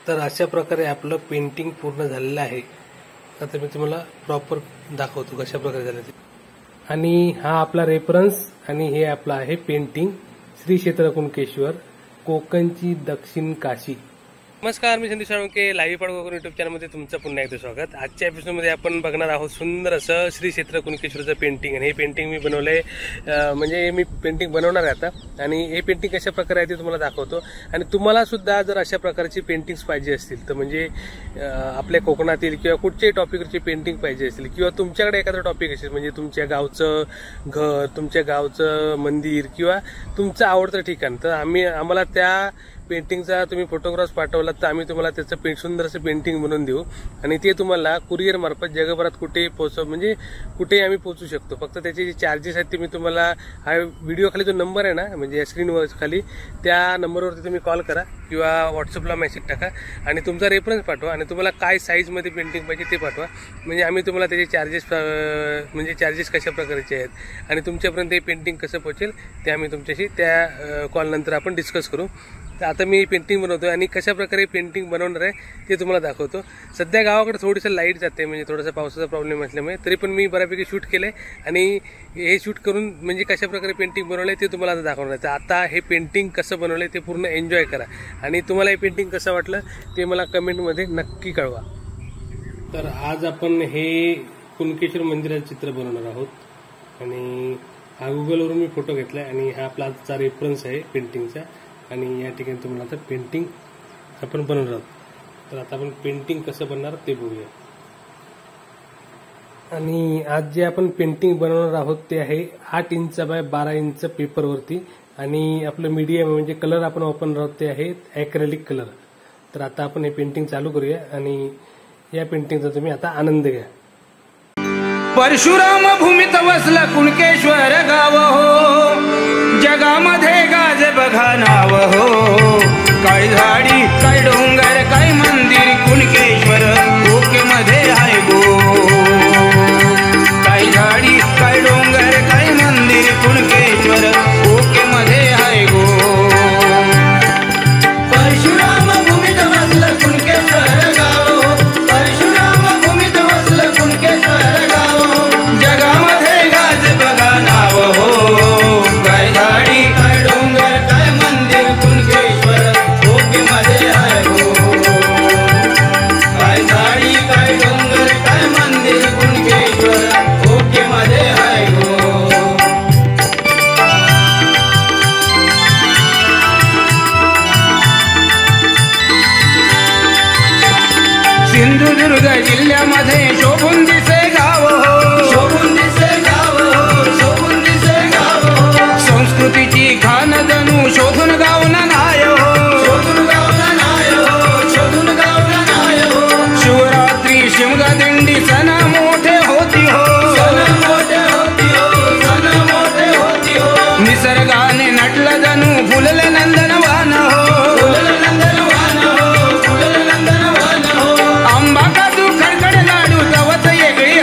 तर अशा प्रकारे आपलं पेंटिंग पूर्ण झालेलं आहे। आता मी तुम्हाला प्रॉपर दाखवतो कशा प्रकारे झालं ते। आणि हा आपला रेफरन्स आणि हे आपलं आहे पेंटिंग श्री क्षेत्र कुणकेश्वर कोकणची दक्षिण काशी। नमस्कार, मी संदीप साळुंके लाईव्ह पाड कोकण युट्यूब चॅनलमध्ये तुमचं पुन्हा एकदा स्वागत। आजच्या एपिसोडमध्ये आपण बघणार आहोत सुंदर असं श्री क्षेत्र कुणकेश्वरचं पेंटिंग। आणि हे पेंटिंग मी बनवलंय, म्हणजे मी पेंटिंग बनवणार आहे आता। आणि हे पेंटिंग कशा प्रकारे आहे ते तुम्हाला दाखवतो। आणि तुम्हाला सुद्धा जर अशा प्रकारची पेंटिंग्स पाहिजे असतील तर म्हणजे आपल्या कोकणातील किंवा कुठच्याही टॉपिकवरची पेंटिंग पाहिजे असेल किंवा तुमच्याकडे एखादा टॉपिक असेल, म्हणजे तुमच्या गावचं घर, तुमच्या गावचं मंदिर किंवा तुमचं आवडतं ठिकाण, तर आम्हाला त्या पेंटिंगचा तुम्ही फोटोग्राफ्स पाठवलात तर आम्ही तुम्हाला त्याचं सुंदर असं पेंटिंग बनवून देऊ। आणि ते तुम्हाला कुरिअर मार्फत जगभरात कुठेही म्हणजे कुठेही आम्ही पोहोचू शकतो। फक्त त्याचे जे चार्जेस आहेत ते मी तुम्हाला हा व्हिडिओ खाली जो नंबर आहे ना, म्हणजे स्क्रीनवर खाली, त्या नंबरवरती तुम्ही कॉल करा किंवा व्हॉट्सअपला मेसेज टाका आणि तुमचा रेफरन्स पाठवा आणि तुम्हाला काय साईजमध्ये पेंटिंग पाहिजे ते पाठवा। म्हणजे आम्ही तुम्हाला त्याचे चार्जेस कशा प्रकारचे आहेत आणि तुमच्यापर्यंत हे पेंटिंग कसं पोहोचेल ते आम्ही तुमच्याशी त्या कॉल नंतर आपण डिस्कस करू। तर आता मी पेंटिंग बनवतोय आणि कशा प्रकारे पेंटिंग बनवणार आहे ते तुम्हाला दाखवतो। सध्या गावाकडे थोडीसं लाईट जाते, म्हणजे थोडासा पावसाचा प्रॉब्लेम असल्यामुळे, तरी पण मी बऱ्यापैकी शूट केलंय आणि हे शूट करून म्हणजे कशा प्रकारे पेंटिंग बनवलंय ते तुम्हाला आता दाखवणार आहे। तर आता हे पेंटिंग कसं बनवलंय ते पूर्ण एन्जॉय करा आणि तुम्हाला हे पेंटिंग कसं वाटलं ते मला कमेंटमध्ये नक्की कळवा। तर आज आपण हे कुणकेश्वर मंदिराचं चित्र बनवणार आहोत आणि हा गुगलवरून मी फोटो घेतलाय आणि हा आपला आजचा रेफरन्स आहे पेंटिंगचा। आणि या ठिकाणी तुम्हाला आता पेंटिंग आपण बनवणार आहोत। तर आता आपण पेंटिंग कसं बनणार ते बघूया। आणि आज जे आपण पेंटिंग बनवणार आहोत ते आहे 8 इंच बाय 12 इंच पेपरवरती। आणि आपलं मीडियम म्हणजे कलर आपण वापरणार आहोत ते आहे ॲक्रेलिक कलर। तर आता आपण हे पेंटिंग चालू करूया आणि या पेंटिंगचा तुम्ही आता आनंद घ्या। परशुराम भूमीत वसलं कुणकेश्वर गाव हो, जगामध्ये गाज बघा नाव हो। काय झाडी काय डोंगर काय मंदिर कुणकेश्वर कोकणामध्ये आहे गो। काय झाडी काय डोंगर काय मंदिर कुणकेश्वर कोकणामध्ये आहे गो। परशुराम भूमीत वसलं कुणकेश्वर गाव हो, परशुराम भूमीत वसलं कुणकेश्वर गाव हो, जगामध्ये गाज बघा नाव हो। काय झाडी काय डोंगर काय मंदिर कुणकेश्वर कोकणामध्ये आहे गो। काय झाडी काय डोंगर काय मंदिर कुणकेश्वर कोकणामध्ये आहे गो। सिंधुदुर्ग जिल्ह्यामध्ये शोभून दिसे गाव हो, शोभून दिसे गाव हो, शोभून दिसे गाव हो। संस्कृतीची खानदनू शोधून गावना नाय हो, शोधून गावना नाय हो, शोधून गावना नाय हो। शिवरात्री शिमगा दिंडी सण मोठे होती हो, सण मोठे होती हो, सण मोठे होती हो। निसर्गाने नटलं जणू फुललं नंदनवान हो, फुललं नंदनवान हो, फुललं नंदनवान हो। आंबा काजू खडखड लाडू तवत वेगळी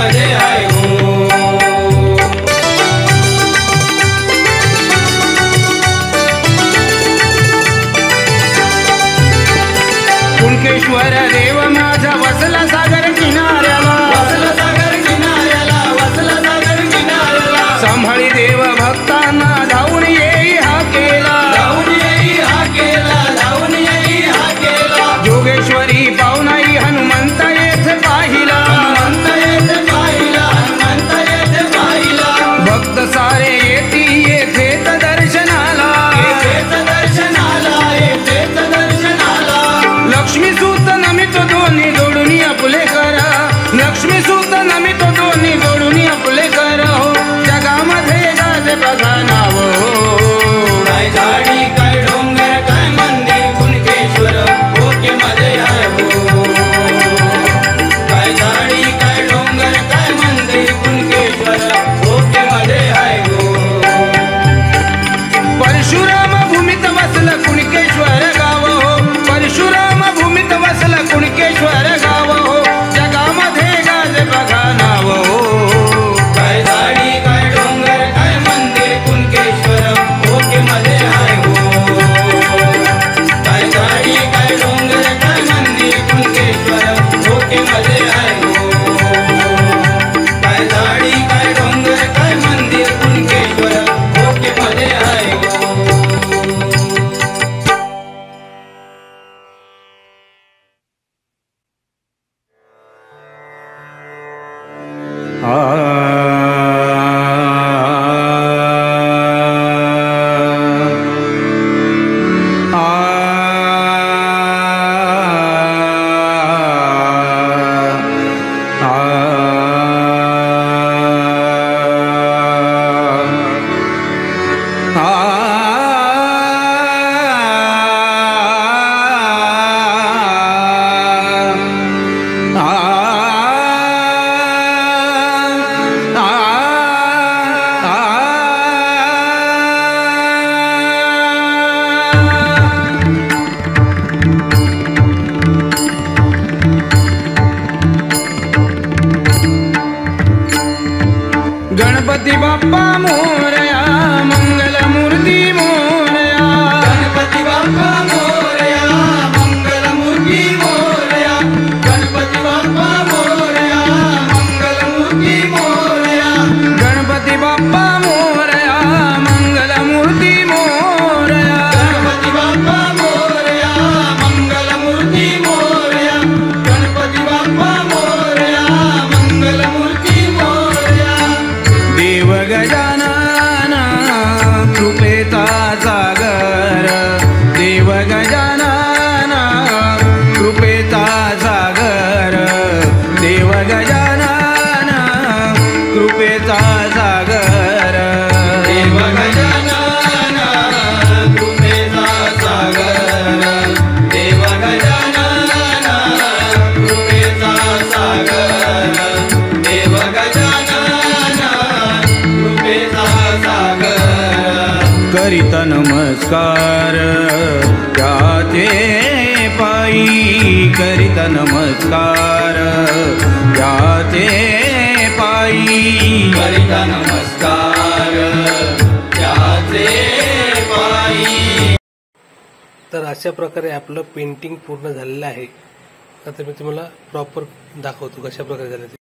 मध्ये आहे हो. कुणकेश्वर देव माझा वसला सागर किनाऱ्याला, वसला सागर किनाऱ्याला, वसला सागर किनाऱ्याला. सांभाळी देव भक्तांना धावून येई हा केला, धावून येई हा केला, धावून येई हा केला. जोगेश्वरी पावनाई हनुमंत येथे पाहिला, हनुमंत येथे पाहिला, हनुमंत येथे पाहिला. भक्त सारे येती येथेच दर्शनाला, येथेच दर्शनाला, येथेच दर्शनाला. लक्ष्मी सूत नमितो दोन्ही जोडून आपले करा, लक्ष्मी सूत नमितो दोन्ही जोडून आपले करा हो. जगामध्ये गाजे बघा नाव हो. काय झाडी काय डोंगर काय मंदिर कुणकेश्वर ओके मध्ये आहे हो. काय झाडी काय डोंगर काय मंदिर कुणकेश्वर ओके मध्ये आहे हो. परशुराम भूमीत वसलं कुणकेश्वर गाव हो, परशुराम भूमीत वसलं कुणकेश्वर गाव हो. जगामध्ये गाजे बघा नाव हो. काय झाडी काय डोंगर काय मंदिर कुणकेश्वर ओके मध्ये आहे हो. काय झाडी काय डोंगर काय मंदिर कुणकेश्वर ओके मध्ये आहे हो. काय झाडी काय डोंगर काय मंदिर कुणकेश्वर ओके मध्ये आहे हो. गणपती बाप्पा मोरया मंगल मूर्ती मोरया, गणपती बाप्पा मोरया मंगल मूर्ती मोरया. गणपती बाप्पा मोरया मंगल मूर्ती मोरया. गणपती बाप्पा मोरया मंगल मूर्ती मोरया. गणपती बाप्पा मोरया मंगल मूर्ती मोरया. गणपती बाप्पा मोरया मंगल मूर्ती मोरया. देव गजानन कृपेचा सागर, देव गजानन कृपेचा सागर, देव गजानन कृपेचा सागर. देव गजानन कृपेचा सागर, देव गजानन कृपेचा सागर, देव गजानन कृपेचा सागर. करीत नमस्कार त्याचे पायी, करीत नमस्कार त्याचे पायी, करीत नमस्कार त्याचे पायी. तर अशा प्रकारे आपलं पेंटिंग पूर्ण झालेलं आहे. आता मी तुम्हाला प्रॉपर दाखवतो कशा प्रकारे झालं ते.